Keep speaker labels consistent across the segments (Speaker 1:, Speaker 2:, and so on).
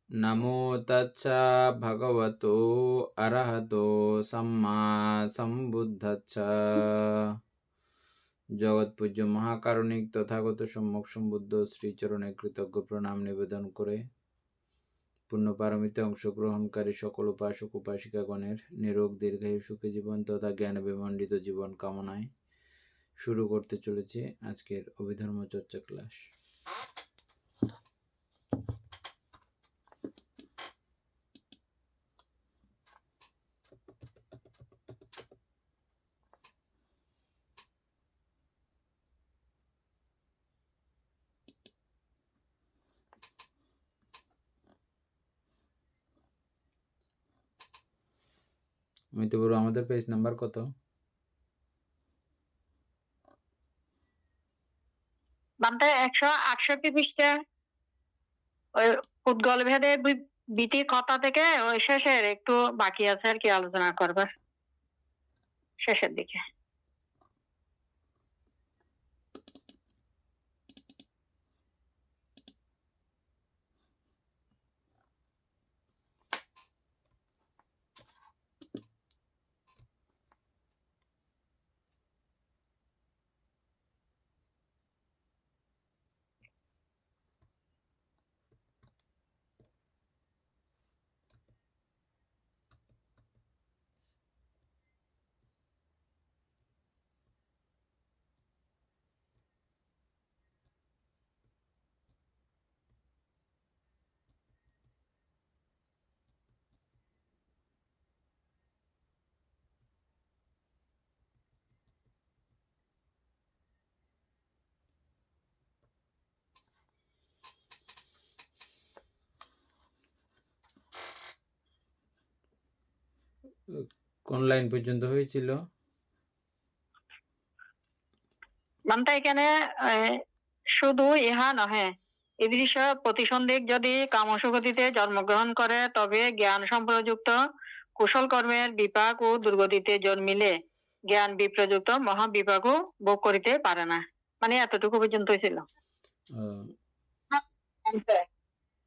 Speaker 1: নমো তচ্ছা ভগবতো অরহতো সম্মা সম্বুদ্ধচ্ছা। জগৎপূজ্য মহাকারণিক তথাগত সম্যক সম্বুদ্ধ শ্রীচরণে কৃতজ্ঞ প্রণাম নিবেদন করে পুণ্যপারমিতে অংশগ্রহণকারী সকল উপাসক উপাসিকাগণের নিরোগ দীর্ঘায়ু সুখী জীবন তথা জ্ঞান বিমণ্ডিত জীবন কামনায় শুরু করতে চলেছি আজকের অভিধর্ম চর্চা ক্লাস। অমিত বড়, আমাদের পেজ নাম্বার কত?
Speaker 2: বামটা 168 পৃষ্ঠা, ওই উদ্গল ভেদে বিটি কথা থেকে ওই শেষের একটু বাকি আছে আর কি আলোচনা করবার, শেষের দিকে।
Speaker 1: কোন লাইন পর্যন্ত হয়েছিল?
Speaker 2: বামটা এখানে শুধু ইহা নহে, ইদৃশ প্রতিসন্ধিক যদি কামসুগতিতে জন্মগ্রহণ করে তবে জ্ঞান সম্প্রযুক্ত কুশল কর্মের বিপাক ও দুর্গতিতে জন্মিলে জ্ঞান বিপ্রযুক্ত মহাবিপাকও ভোগ করিতে পারে না। মানে এতটুকু পর্যন্ত ছিল।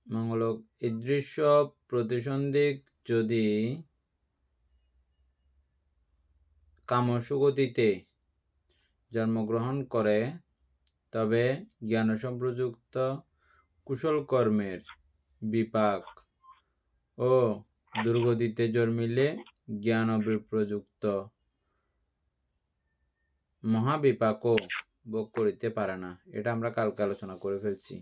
Speaker 1: মঙ্গলক ইদৃশ্য প্রতিসন্ধিক যদি কামসুগতিতে জন্মগ্রহণ করে তবে জ্ঞান সম্প্রযুক্ত কুশল কর্মের বিপাক ও দুর্গতিতে জন্মিলে জ্ঞান বিপ্রযুক্ত মহাবিপাকও ভোগ করিতে পারে না। এটা আমরা কালকে আলোচনা করে ফেলছি।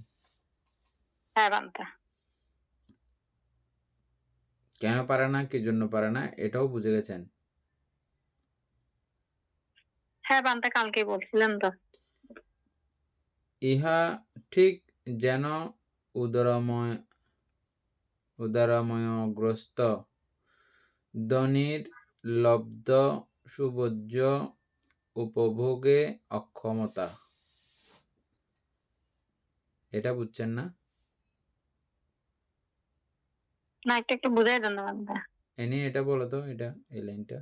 Speaker 1: কেন পারে না, কি জন্য পারে না, এটাও বুঝে গেছেন?
Speaker 2: হ্যাঁ বান্তা কালকে বলছিলেন তো।
Speaker 1: ইহা ঠিক যেন উদারময়গ্রস্ত ধনির লব্ধ সুভোজ্য উপভোগে অক্ষমতা। এটা বুঝছেন না?
Speaker 2: না, একটু বুঝাই দেন না বান্তা।
Speaker 1: এনে এটা বলো তো, এটা এই লাইনটা।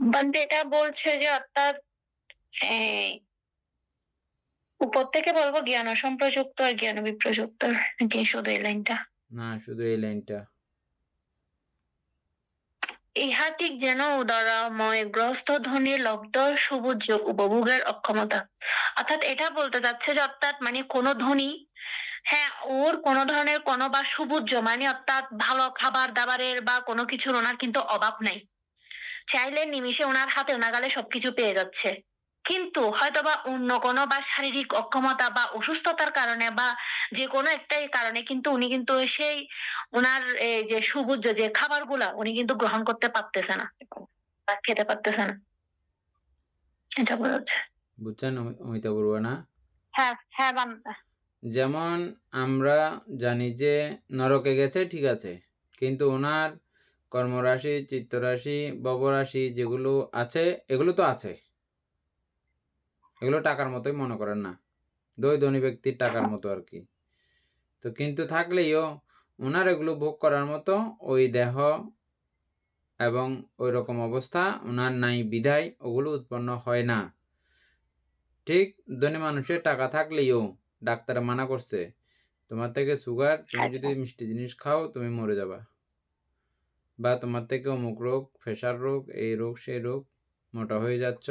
Speaker 2: বান্তা এটা বলছে যে অর্থাৎ উপর থেকে বলবো জ্ঞান সম্প্রযুক্ত আর জ্ঞান বিপ্রযুক্ত, নাকি শুধু এই লাইনটা?
Speaker 1: না, শুধু এই লাইনটা।
Speaker 2: ইহা ঠিক যেন উদারময় গ্রস্ত ধনীর লব্ধ সুবুজ উপভোগের অক্ষমতা। অর্থাৎ এটা বলতে যাচ্ছে যে অর্থাৎ মানে কোনো ধনী, হ্যাঁ ওর কোনো ধরনের কোনো বা সুবুজ্য মানে অর্থাৎ ভালো খাবার দাবারের বা কোনো কিছুর ওনার কিন্তু অভাব নাই, চাইলে নিমিষে ওনার হাতে নাগালে সবকিছু পেয়ে যাচ্ছে, কিন্তু হয়তোবা অন্য কোনো বা শারীরিক অক্ষমতা বা অসুস্থতার কারণে বা যে কোনো একটাই কারণে কিন্তু উনি কিন্তু সেই ওনার এই যে সুবুজ্য যে খাবারগুলা উনি কিন্তু গ্রহণ করতে পারতেছে না বা খেতে পারতেছে না। এটা বোঝাচ্ছে।
Speaker 1: বুঝছেন অমিতা বড়ুয়া না?
Speaker 2: হ্যাঁ হ্যাঁ বান্দা।
Speaker 1: যেমন আমরা জানি যে নরকে গেছে, ঠিক আছে, কিন্তু ওনার কর্মরাশি, চিত্তরাশি, ভবরাশি যেগুলো আছে এগুলো তো আছে, এগুলো টাকার মতোই মনে করেন না, ধনী ব্যক্তির টাকার মতো আর কি। তো কিন্তু থাকলেও ওনার এগুলো ভোগ করার মতো ওই দেহ এবং ওই রকম অবস্থা ওনার নাই বিধায় ওগুলো উৎপন্ন হয় না। ঠিক ধনী মানুষের টাকা থাকলেও ডাক্তার মানা করছে তোমার থেকে সুগার, তুমি যদি
Speaker 2: আচ্ছা
Speaker 1: মিষ্টি জিনিস খাও তুমি মরে যাবা, বা তোমার থেকে অমুক রোগ, প্রেশার রোগ, এই রোগ সেই রোগ, মোটা হয়ে যাচ্ছ,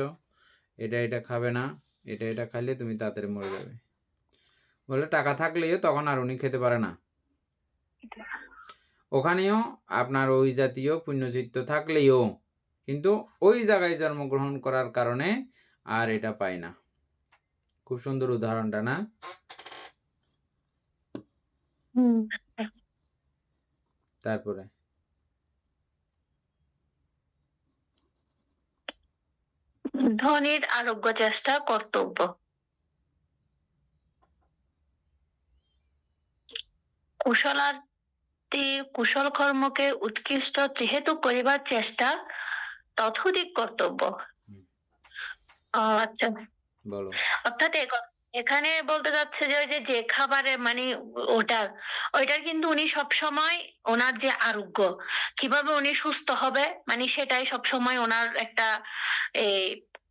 Speaker 1: এটা খাবে না, এটা খাইলে তুমি তাড়াতাড়ি মরে যাবে বলে টাকা থাকলেও তখন আর উনি খেতে পারে না। ওখানেও আপনার ওই জাতীয় পুণ্যচিত্ত থাকলেও কিন্তু ওই জায়গায় জন্মগ্রহণ করার কারণে আর এটা পায় না। খুব সুন্দর উদাহরণটা না? তারপরে
Speaker 2: ধনীর আরোগ্য চেষ্টা কর্তব্য। কুশলার্থীর কুশল কর্মকে উৎকৃষ্ট যেহেতু করিবার চেষ্টা ততোধিক কর্তব্য।
Speaker 1: হুম,
Speaker 2: আচ্ছা,
Speaker 1: বলো।
Speaker 2: অর্থাৎ এখানে বলতে চাচ্ছে যে ওই যে যে খাবারের মানে ওটার ওইটার কিন্তু উনি সব সময় ওনার যে আরোগ্য কিভাবে উনি সুস্থ হবে মানে সেটাই সব সময় ওনার একটা এই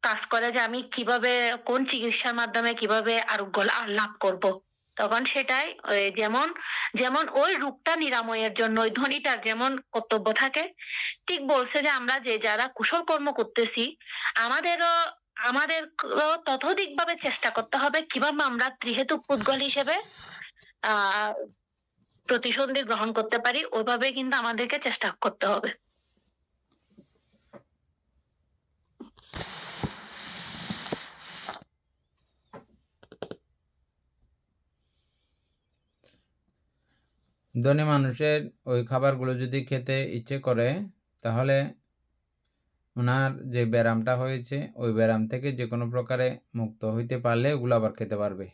Speaker 2: কাজ করে যে আমি কিভাবে কোন চিকিৎসার মাধ্যমে কিভাবে আরোগ্য লাভ করব। তখন সেটাই ওই যেমন যেমন ওই রোগটা নিরাময়ের জন্য ওই ধনীটার যেমন কর্তব্য থাকে, ঠিক বলছে যে আমরা যে যারা কুশল কর্ম করতেছি আমাদেরও আমাদের ততোধিক ভাবে চেষ্টা করতে হবে কিভাবে আমরা ত্রিহেতুক পুদ্গল হিসেবে আহ প্রতিসন্ধি গ্রহণ করতে পারি, ওইভাবে কিন্তু আমাদেরকে চেষ্টা করতে হবে।
Speaker 1: ধনী মানুষের ওই খাবারগুলো যদি খেতে ইচ্ছে করে তাহলে ওনার যে ব্যারামটা হয়েছে ওই ব্যারাম থেকে যে কোনো প্রকারে মুক্ত হইতে পারলে ওগুলো আবার খেতে পারবে।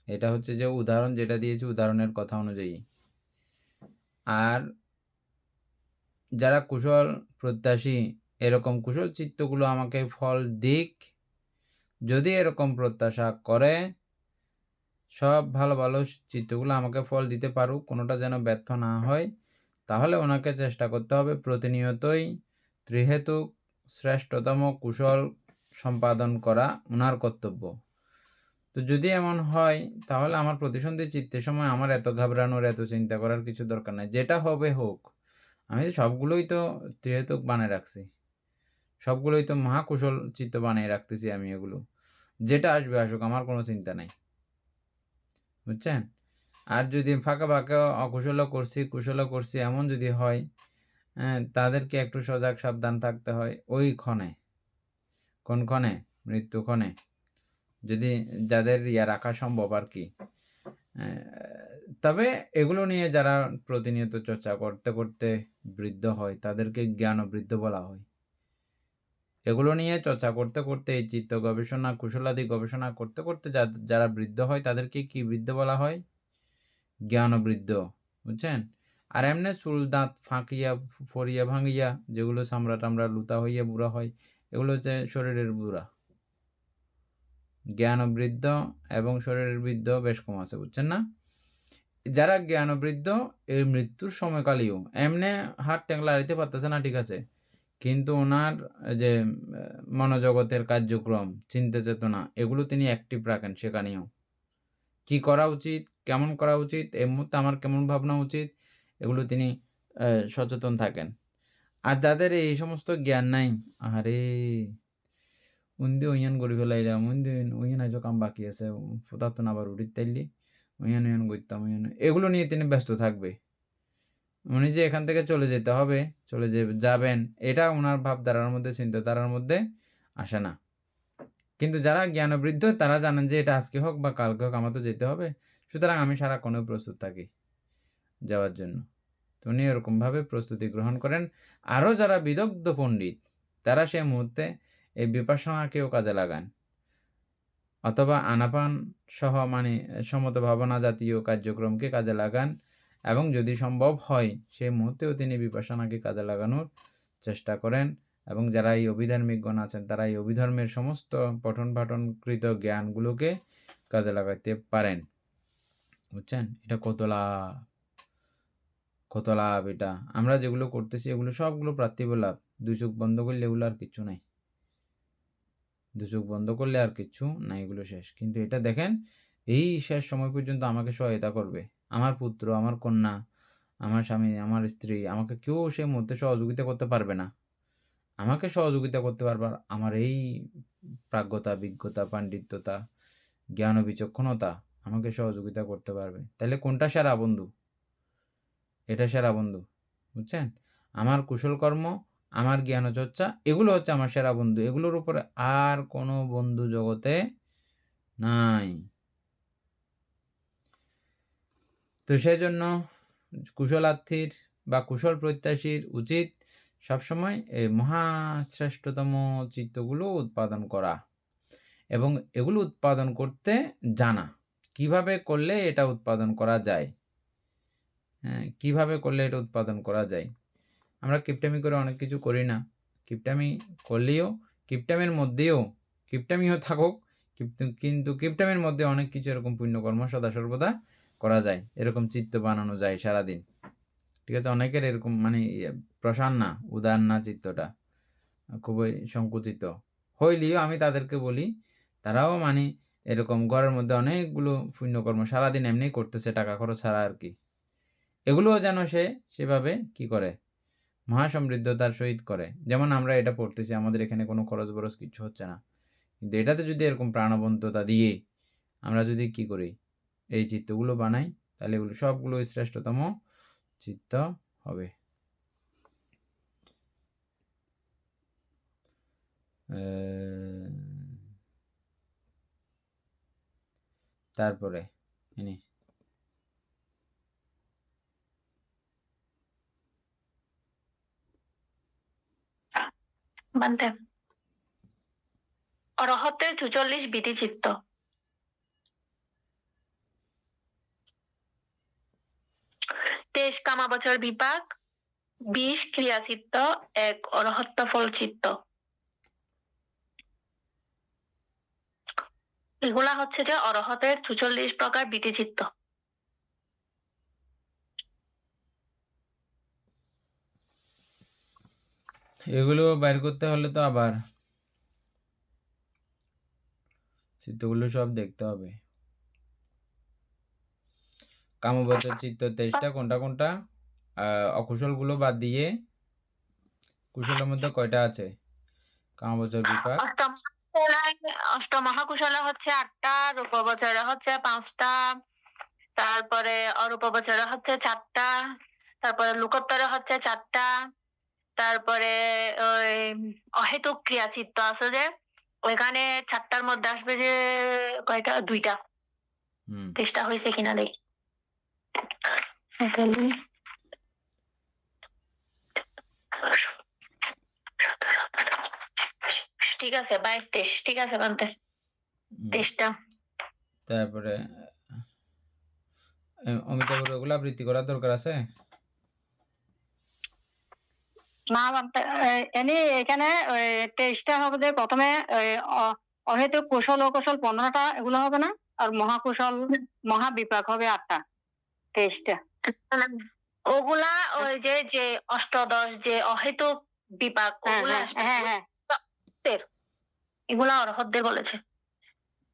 Speaker 1: এটা হচ্ছে যে উদাহরণ যেটা দিয়েছি উদাহরণের কথা অনুযায়ী। আর যারা কুশল প্রত্যাশী এরকম কুশল চিত্তগুলো আমাকে ফল দিক, যদি এরকম প্রত্যাশা করে সব ভালো ভালো চিত্তগুলো আমাকে ফল দিতে পারুক, কোনোটা যেন ব্যর্থ না হয়, তাহলে ওনাকে চেষ্টা করতে হবে প্রতিনিয়তই ত্রিহেতুক শ্রেষ্ঠতম কুশল সম্পাদন করা ওনার কর্তব্য। তো যদি এমন হয় তাহলে আমার প্রতিসন্ধি চিত্তের সময় আমার এত ঘাবড়ানোর এত চিন্তা করার কিছু দরকার নাই, যেটা হবে হোক। আমি সবগুলোই তো ত্রিহেতুক বানিয়ে রাখছি, সবগুলোই তো মহাকুশল চিত্ত বানিয়ে রাখতেছি আমি, এগুলো যেটা আসবে আসুক আমার কোনো চিন্তা নাই, বুঝছেন? আর যদি ফাঁকা ফাঁকা অকুশলও করছি কুশলও করছি এমন যদি হয়, তাদেরকে একটু সজাগ সাবধান থাকতে হয় ওই ক্ষণে। কোন ক্ষণে? মৃত্যু ক্ষণে, যদি যাদের রাখা সম্ভব আর কি। তবে এগুলো নিয়ে যারা প্রতিনিয়ত চর্চা করতে করতে বৃদ্ধ হয় তাদেরকে জ্ঞান বৃদ্ধ বলা হয়। এগুলো নিয়ে চর্চা করতে করতে এই চিত্ত গবেষণা কুশলাদি গবেষণা করতে করতে যারা বৃদ্ধ হয় তাদেরকে কি বৃদ্ধ বলা হয়? জ্ঞান বৃদ্ধ, বুঝছেন? আর এমনি চুল দাঁত ফাঁকিয়া ফরিয়া ভাঙিয়া যেগুলো চামড়া টামড়া লুতা হইয়া বুড়া হয় এগুলো হচ্ছে শরীরের বুড়া। জ্ঞান বৃদ্ধ এবং শরীরের বৃদ্ধ বেশ কম আছে, বুঝছেন না? যারা জ্ঞান বৃদ্ধ এই মৃত্যুর সময়কালেও এমনি হাত ট্যাংলা হারিতে পারতেছে না, ঠিক আছে, কিন্তু ওনার যে মনোজগতের কার্যক্রম চিন্তা চেতনা এগুলো তিনি অ্যাক্টিভ রাখেন। সেখানেও কি করা উচিত, কেমন করা উচিত, এই মুহূর্তে আমার কেমন ভাবনা উচিত, এগুলো তিনি সচেতন থাকেন। আর যাদের এই সমস্ত জ্ঞান নাই, আরে উন্দি ওইয়ান গড়ি ফেলাইলাম, উন্দি ওইয়ান আজও কাম বাকি আছে, ফুটাতো না আবার উঠিত তাইলি ওইয়ান ওইয়ান করতাম ওইয়ান, এগুলো নিয়ে তিনি ব্যস্ত থাকবে। উনি যে এখান থেকে চলে যেতে হবে, চলে যাবেন, এটা ওনার ভাবধারার মধ্যে চিন্তাধারার মধ্যে আসে না। কিন্তু যারা জ্ঞানবৃদ্ধ তারা জানেন যে এটা আজকে হোক বা কালকে হোক আমার তো যেতে হবে, সুতরাং আমি সারাক্ষণে প্রস্তুত থাকি যাওয়ার জন্য। তো উনি এরকমভাবে প্রস্তুতি গ্রহণ করেন। আরও যারা বিদগ্ধ পণ্ডিত তারা সে মুহূর্তে এই বিপাশনাকেও কাজে লাগান, অথবা আনাপান সহ মানে সমত ভাবনা জাতীয় কার্যক্রমকে কাজে লাগান, এবং যদি সম্ভব হয় সেই মুহূর্তেও তিনি বিপাশনাকে কাজে লাগানোর চেষ্টা করেন। এবং যারা এই অভিধর্মিকগণ আছেন তারা এই অভিধর্মের সমস্ত পঠন পাঠনকৃত জ্ঞানগুলোকে কাজে লাগাতে পারেন, বুঝছেন? এটা কত লাভ, কত লাভ! এটা আমরা যেগুলো করতেছি এগুলো সবগুলো পার্থিব লাভ, দুই চোখ বন্ধ করলে এগুলো আর কিছু নাই। চোখ বন্ধ করলে আর কিচ্ছু না, এগুলো শেষ। কিন্তু এটা দেখেন, এই শেষ সময় পর্যন্ত আমাকে সহায়তা করবে। আমার পুত্র, আমার কন্যা, আমার স্বামী, আমার স্ত্রী, আমাকে কেউ সেই মুহূর্তে সহযোগিতা করতে পারবে না। আমাকে সহযোগিতা করতে পারবে আমার এই প্রাজ্ঞতা, বিজ্ঞতা, পাণ্ডিত্যতা, জ্ঞান ও বিচক্ষণতা আমাকে সহযোগিতা করতে পারবে। তাহলে কোনটা সেরা বন্ধু? এটা সেরা বন্ধু, বুঝছেন? আমার কুশল কর্ম, আমার জ্ঞান চর্চা, এগুলো হচ্ছে আমার সেরা বন্ধু। এগুলোর উপরে আর কোনো বন্ধু জগতে নাই। তো সেজন্য কুশলার্থীর বা কুশল প্রত্যাশীর উচিত সবসময় এই মহাশ্রেষ্ঠতম চিত্তগুলো উৎপাদন করা এবং এগুলো উৎপাদন করতে জানা। কিভাবে করলে এটা উৎপাদন করা যায়, হ্যাঁ, কিভাবে করলে এটা উৎপাদন করা যায়। আমরা কিপটামি করে অনেক কিছু করি না। কিপটামি করলেও, কিপটামির মধ্যেও, কিপটামিও থাকুক, কিন্তু কিপটামির মধ্যে অনেক কিছু এরকম পুণ্যকর্ম সদা সর্বদা করা যায়। এরকম চিত্ত বানানো যায় সারাদিন। ঠিক আছে? অনেকের এরকম মানে প্রসার না, উদার না চিত্তটা, খুবই সংকুচিত হইলেও আমি তাদেরকে বলি, তারাও মানে এরকম ঘরের মধ্যে অনেকগুলো পুণ্যকর্ম সারাদিন এমনি করতেছে টাকা খরচ ছাড়া আর কি। এগুলোও যেন সে সেভাবে কি করে, মহাসমৃদ্ধতার সহিত করে। যেমন আমরা এটা পড়তেছি, আমাদের এখানে কোনো খরচ বরচ কিছু হচ্ছে না, কিন্তু এটাতে যদি এরকম প্রাণবন্ততা দিয়ে আমরা যদি কি করি, এই চিত্তগুলো বানাই, তাহলে এগুলো সবগুলো শ্রেষ্ঠতম চিত্ত হবে। তারপরে ইনি
Speaker 2: বানতে অরহতের ৪৪ বিধি চিত্ত। ২৩ কামাবচর বিপাক, ২০ ক্রিয়া চিত্ত, ১ অরহত্ত ফল চিত্ত। এগুলা হচ্ছে যে অরহতের ৪৪ প্রকার বিধি চিত্ত।
Speaker 1: এগুলো বাইর করতে হলে তো আবার চিত্তগুলো সব দেখতে হবে। কামবচর চিত্ত ২৩টা, কোনটা কোনটা? অকুশলগুলো বাদ দিয়ে কুশলের মধ্যে কয়টা আছে? কামবচর বিপাক,
Speaker 2: অষ্টমহাকুশলে হচ্ছে ৮টা, রূপবচরে হচ্ছে ৫টা, তারপরে অরূপবচরে হচ্ছে ৪টা, তারপরে লোকোত্তরে হচ্ছে ৪টা, তারপরে ওই অহেতুক ক্রিয়া চিত্ত আছে যে, ওইখানে ৪টার মধ্যে আসবে যে কয়টা? ২টা। ২৩টা হয়েছে কিনা দেখি। ঠিক আছে, ২২, ২৩, ঠিক আছে বানতে ২৩টা।
Speaker 1: তারপরে অমিতাভের ওগুলো আবৃত্তি করার দরকার আছে?
Speaker 2: না বানতে এনে এখানে ২৩টা হবে যে প্রথমে অহেতুক কুশল অকুশল ১৫টা, এগুলো হবে না? আর মহাকুশল মহাবিপাক হবে 8টা। ২৩টা ওগুলা ওই যে যে অষ্টদশ যে অহেতুক বিপাক ওগুলা আসবে। হ্যাঁ, এগুলা অরহতদের বলেছে,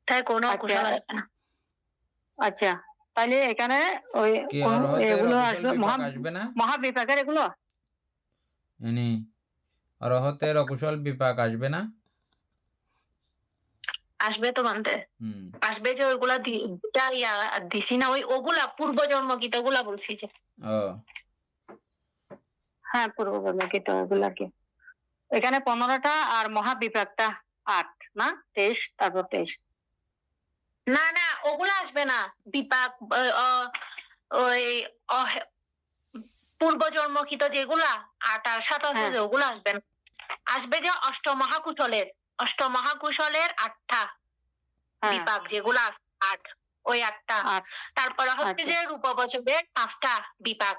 Speaker 2: তাই কোনো কুশল আসবে না। আচ্ছা, তাহলে এখানে ওই
Speaker 1: কি অরহতের
Speaker 2: এগুলো
Speaker 1: অকুশল
Speaker 2: আসবে
Speaker 1: বিপাক আসবে না?
Speaker 2: মহাবিপাকের এগুলো
Speaker 1: এনি অরহতের অকুশল বিপাক আসবে না?
Speaker 2: আসবে তো মানতে আসবে যে ওইগুলা দিছি না, ওগুলা পূর্বজন্মকৃত ওগুলা বলছি যে।
Speaker 1: ও
Speaker 2: হ্যাঁ, পূর্বজন্মকৃত ওগুলাকে। এখানে 15টা আর মহাবিপাকটা 8 না 23, তারপর 23। না না, ওগুলা আসবে না। বিপাক ওই পূর্বজন্মকৃত যেগুলা 8 আর 7 আছে যে ওগুলা আসবে না। আসবে যে অষ্টমহাকুশলের 8টা বিপাক যেগুলা আছে 8, ওই 8টা। তারপরে হচ্ছে যে রূপবচরের 5টা বিপাক।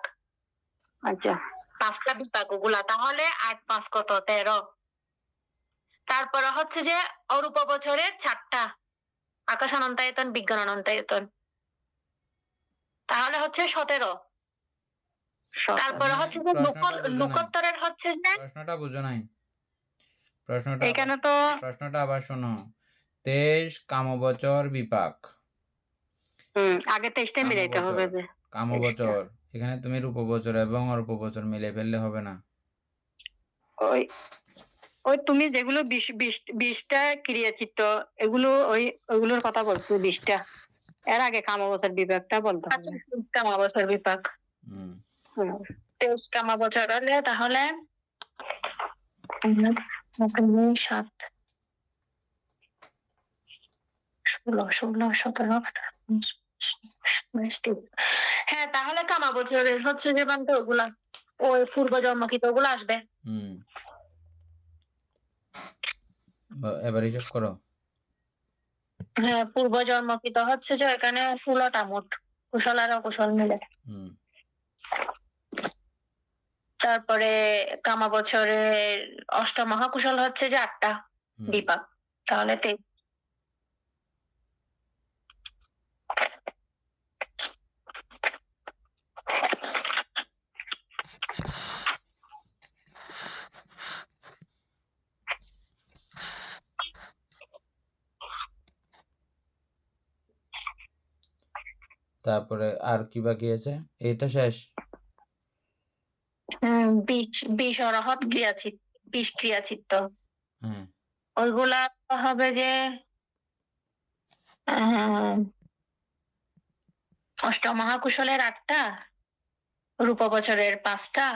Speaker 2: আচ্ছা, 5টা বিপাক ওগুলা, তাহলে 8 5 কত? 13। তারপরে হচ্ছে যে অরূপ বছরের 4টা, আকাশ অনন্তায়তন, বিজ্ঞান অনন্তায়তন, তাহলে হচ্ছে 17। তারপরে হচ্ছে যে লোকোত্তরের হচ্ছে যে
Speaker 1: প্রশ্নটা বুঝো নাই।
Speaker 2: এখানে তো
Speaker 1: প্রশ্নটা আবার শোনো। 23 কামবচর বিপাক।
Speaker 2: আগে 23টা মিলাইতে হবে
Speaker 1: কামবচর
Speaker 2: যে
Speaker 1: কামবচর এখানে তুমি রূপবচর এবং অরূপবচর মিলে ফেললে হবে না।
Speaker 2: ওই ওই তুমি যেগুলো 20টা ক্রিয়াচিত্র এগুলো ওইগুলোর কথা বলছো 20টা। এর আগে কামবচর বিভাগটা বলতে হবে। কামবচর বিভাগ।
Speaker 1: হুম
Speaker 2: 23 কামবচর হলে তাহলে 7 16 17 হ্যাঁ তাহলে কামবচরের হচ্ছে যে বান্ধব ওগুলা ওই পূর্বজন্মকৃত ওগুলো আসবে।
Speaker 1: এবার হিসাব করো।
Speaker 2: হ্যাঁ পূর্বজন্মকৃত হচ্ছে যে এখানে 16টা মোট, কুশল আর অকুশল মিলে। তারপরে কামবছরের অষ্টমহাকুশল হচ্ছে যে 8টা বিপাক, তাহলে 23।
Speaker 1: তারপরে আর কি বাকি আছে? এটা শেষ।
Speaker 2: 20 অরহৎ ক্রিয়াচিত্ত, 20 ক্রিয়াচিত্ত
Speaker 1: হ্যাঁ
Speaker 2: ওইগুলা হবে যে অষ্টমহাকুশলের 8টা, রূপবছরের 5টা,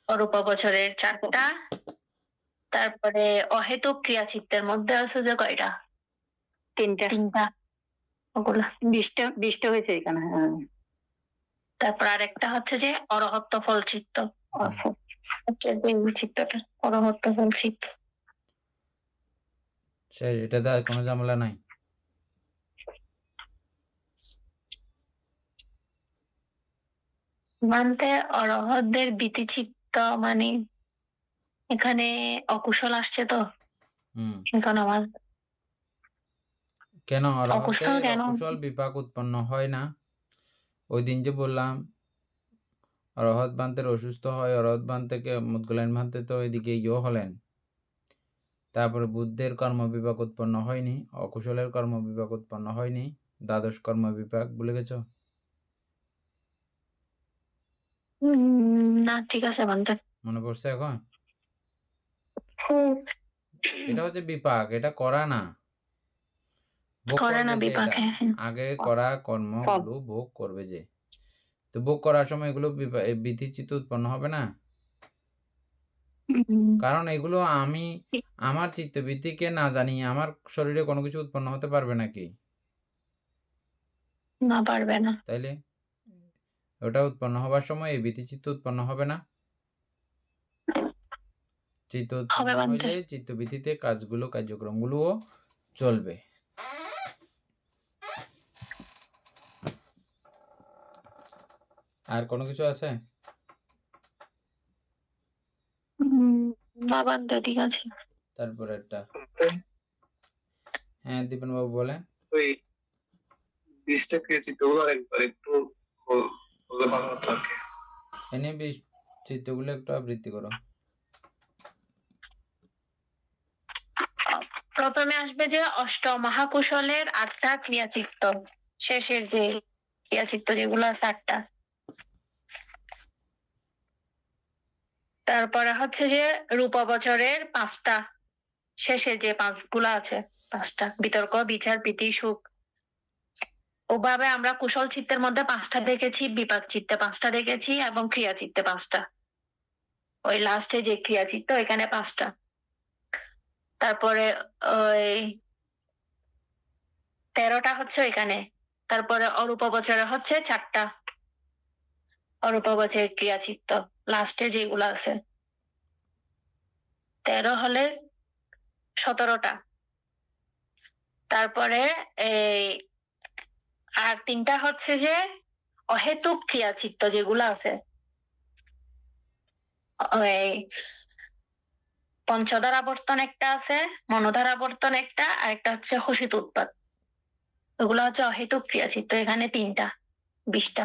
Speaker 2: অরূপবছরের 4টা, তারপরে অহেতুক ক্রিয়াচিত্তের মধ্যে আছে যে কয়টা? 3টা ওগুলা 20টা হয়েছে এখানে। তারপর আরেকটা হচ্ছে যে অরহত্ত ফল চিত্ত, হচ্ছে যে চিত্তটা অরহত্ত ফল চিত্ত।
Speaker 1: শেষ, এটাতে আর কোনো ঝামেলা নাই।
Speaker 2: মানতে অরহতদের বিতিচিত্ত মানে এখানে অকুশল আসছে তো এখন আমার
Speaker 1: কেন
Speaker 2: অকুশল
Speaker 1: অরহতের
Speaker 2: কেন?
Speaker 1: অকুশল বিপাক উৎপন্ন হয় না? ওই দিন যে বললাম অরহত বান্তের অসুস্থ হয়, অরহত বান থেকে মুদগলাইন ভান্তে তো এদিকে ইয়েও হলেন। তারপরে বুদ্ধের কর্ম বিপাক উৎপন্ন হয়নি, অকুশলের কর্ম বিপাক উৎপন্ন হয়নি, দ্বাদশ কর্ম বিপাক ভুলে গেছো?
Speaker 2: না ঠিক আছে মানতে
Speaker 1: মনে পড়ছে এখন? এটা হচ্ছে বিপাক, এটা করা না, ভোগ
Speaker 2: করে না
Speaker 1: করবে যে
Speaker 2: বিপাক।
Speaker 1: এটা আগে করা কর্মগুলো ভোগ করবে যে, তো ভোগ করার সময় এগুলো বিধিচিত্ত উৎপন্ন হবে না, কারণ এগুলো আমি আমার চিত্তবৃত্তিকে না জানি আমার শরীরে কোনো কিছু উৎপন্ন হতে পারবে নাকি?
Speaker 2: না পারবে না।
Speaker 1: তাইলে ওটা উৎপন্ন হবার সময় এই বিধিচিত্ত উৎপন্ন হবে না? চিত্ত উৎপন্ন হইলে চিত্তবৃত্তিতে কাজগুলো কার্যক্রমগুলোও চলবে। আর কোনো কিছু আছে?
Speaker 2: না বান্ধে ঠিক আছে।
Speaker 1: তারপরে একটা হ্যাঁ দীপন বাবু বলেন।
Speaker 3: ওই 20টা ক্রিয়াচিত্র গুলো একবার একটু বললে ভালো হতো আর কি।
Speaker 1: এনে চিত্তগুলো একটু আবৃত্তি করো।
Speaker 2: প্রথমে আসবে যে অষ্টমহাকুশলের 8টা ক্রিয়াচিত্ত, শেষের যে ক্রিয়াচিত্ত যেগুলো আছে 8টা। তারপরে হচ্ছে যে রূপবছরের 5টা, শেষের যে 5গুলা আছে 5টা, বিতর্ক বিচার প্রীতি সুখ। ওভাবে আমরা কুশল চিত্তের মধ্যে 5টা দেখেছি, বিপাক চিত্তে 5টা দেখেছি এবং ক্রিয়া চিত্তে 5টা। ওই লাস্টে যে ক্রিয়া চিত্ত এখানে 5টা। তারপরে ওই 13টা হচ্ছে এখানে। তারপরে অরূপবছরে হচ্ছে 4টা, অরূপবছরের ক্রিয়া চিত্ত লাস্টে যেগুলো আছে। 13 হলে 17টা। তারপরে এই আর 3টা হচ্ছে যে অহেতুক ক্রিয়াচিত্ত যেগুলো আছে, ওই পঞ্চধারাবর্তন একটা আছে, মনোধারাবর্তন একটা, আর একটা হচ্ছে হসিত উৎপাদ। ওগুলো হচ্ছে অহেতুক ক্রিয়াচিত্ত, এখানে 3টা 20টা।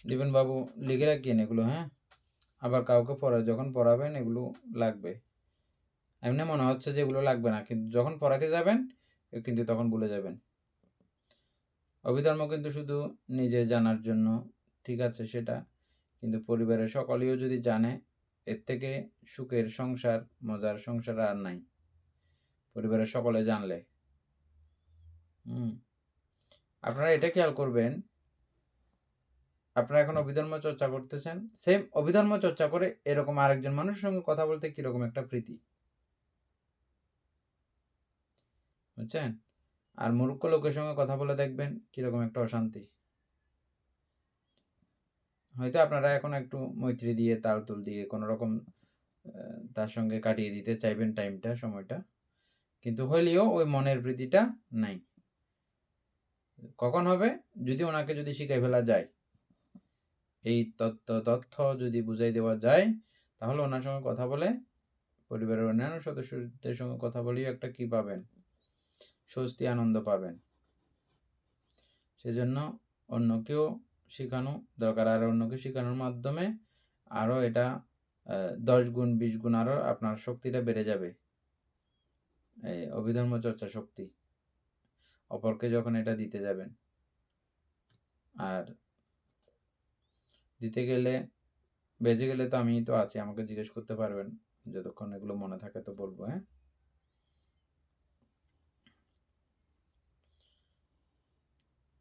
Speaker 1: দীপন বাবু লিখে রাখিয়েন এগুলো, হ্যাঁ, আবার কাউকে যখন পড়াবেন এগুলো লাগবে। এমনি মনে হচ্ছে যে এগুলো লাগবে না, কিন্তু যখন পড়াতে যাবেন কিন্তু তখন ভুলে যাবেন। অভিধর্ম কিন্তু শুধু নিজে জানার জন্য, ঠিক আছে সেটা, কিন্তু পরিবারের সকলেও যদি জানে, এর থেকে সুখের সংসার, মজার সংসার আর নাই, পরিবারের সকলে জানলে। আপনারা এটা খেয়াল করবেন, আপনারা এখন অভিধর্ম চর্চা করতেছেন, সেম অভিধর্ম চর্চা করে এরকম আরেকজন মানুষের সঙ্গে কথা বলতে কিরকম একটা প্রীতি, বুঝছেন? আর মূর্খ লোকের সঙ্গে কথা বলে দেখবেন কিরকম একটা অশান্তি। হয়তো আপনারা এখন একটু মৈত্রী দিয়ে, তালতুল দিয়ে কোনো রকম তার সঙ্গে কাটিয়ে দিতে চাইবেন টাইমটা, সময়টা, কিন্তু হইলেও ওই মনের প্রীতিটা নাই। কখন হবে? যদি ওনাকে যদি শিখাই ফেলা যায়, এই তথ্য যদি বুঝাই দেওয়া যায়, তাহলে ওনার সঙ্গে কথা বলে, পরিবারের অন্যান্য সদস্যদের সঙ্গে কথা বলেই একটা কি পাবেন, স্বস্তি, আনন্দ পাবেন। সেজন্য অন্যকেও শেখানো দরকার, আর অন্যকে শেখানোর মাধ্যমে আরো এটা 10 গুণ 20 গুণ আরো আপনার শক্তিটা বেড়ে যাবে, এই অভিধর্ম চর্চা শক্তি, অপরকে যখন এটা দিতে যাবেন। আর দিতে গেলে, বেজে গেলে তো আমি তো আছি, আমাকে জিজ্ঞেস করতে পারবেন, যতক্ষণ এগুলো মনে থাকে তো বলবো। হ্যাঁ।